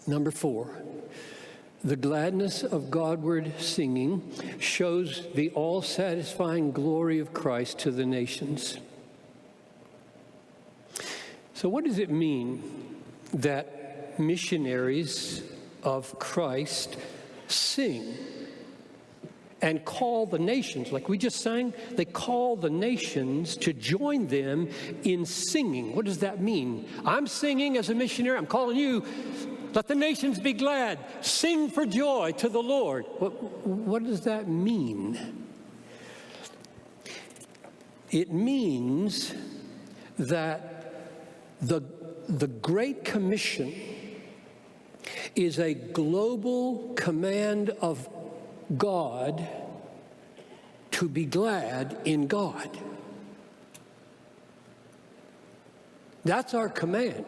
Number 4, the gladness of Godward singing shows the all-satisfying glory of Christ to the nations. So what does it mean that missionaries of Christ sing and call the nations, like we just sang? They call the nations to join them in singing. What does that mean? I'm singing as a missionary. I'm calling you. Let the nations be glad. Sing for joy to the Lord. What does that mean? It means that the Great Commission is a global command of God to be glad in God. That's our command.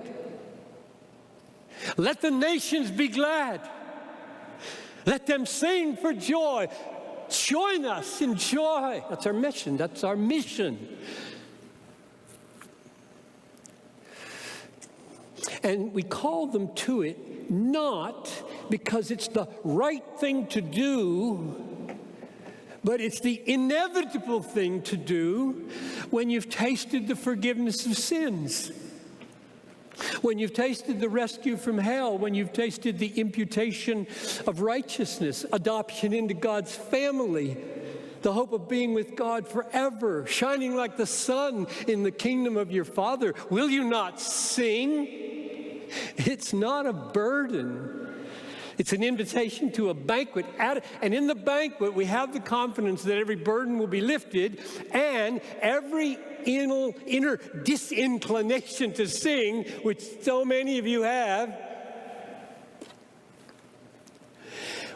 Let the nations be glad. Let them sing for joy. Join us in joy. That's our mission. That's our mission. And we call them to it not because it's the right thing to do, but it's the inevitable thing to do when you've tasted the forgiveness of sins, when you've tasted the rescue from hell, when you've tasted the imputation of righteousness, adoption into God's family, the hope of being with God forever, shining like the sun in the kingdom of your Father. Will you not sing? It's not a burden. It's an invitation to a banquet. And in the banquet, we have the confidence that every burden will be lifted and every inner disinclination to sing, which so many of you have,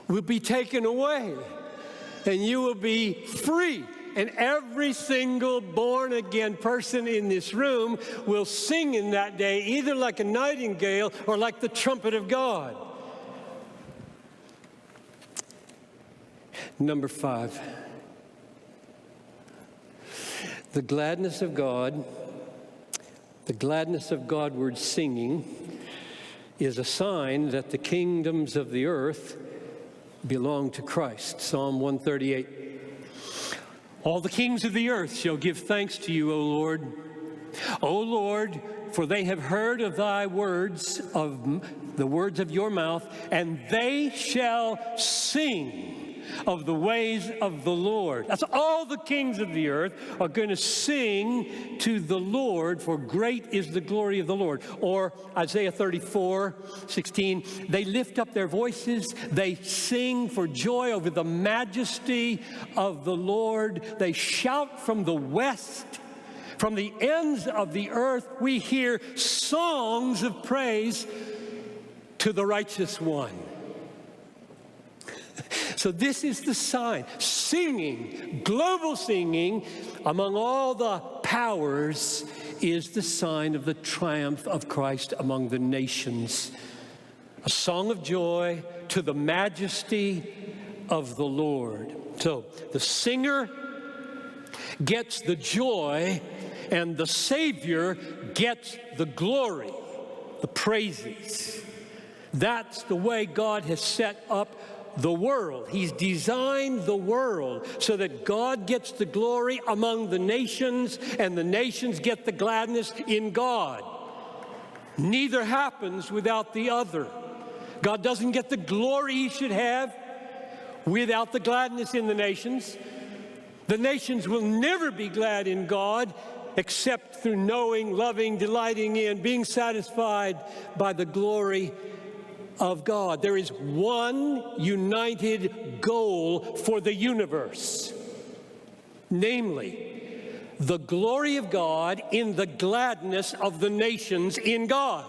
will be taken away. And you will be free. And every single born-again person in this room will sing in that day, either like a nightingale or like the trumpet of God. Number 5, the gladness of God, the gladness of Godward singing is a sign that the kingdoms of the earth belong to Christ. Psalm 138. All the kings of the earth shall give thanks to you, O Lord. O Lord, for they have heard of thy words, of the words of your mouth, and they shall sing of the ways of the Lord. That's all the kings of the earth are going to sing to the Lord, for great is the glory of the Lord. Or Isaiah 34:16, they lift up their voices, they sing for joy over the majesty of the Lord. They shout from the west, from the ends of the earth, we hear songs of praise to the righteous one. So this is the sign. Singing, global singing, among all the powers, is the sign of the triumph of Christ among the nations. A song of joy to the majesty of the Lord. So the singer gets the joy, and the Savior gets the glory, the praises. That's the way God has set up the world. He's designed the world so that God gets the glory among the nations and the nations get the gladness in God. Neither happens without the other. God doesn't get the glory he should have without the gladness in the nations. The nations will never be glad in God except through knowing, loving, delighting in, being satisfied by the glory of God. There is one united goal for the universe, namely the glory of God in the gladness of the nations in God.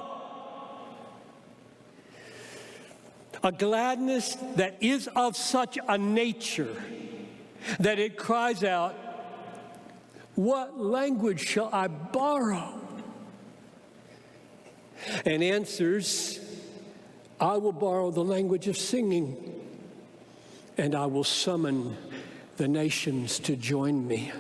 A gladness that is of such a nature that it cries out, "What language shall I borrow?" And answers, "I will borrow the language of singing, and I will summon the nations to join me."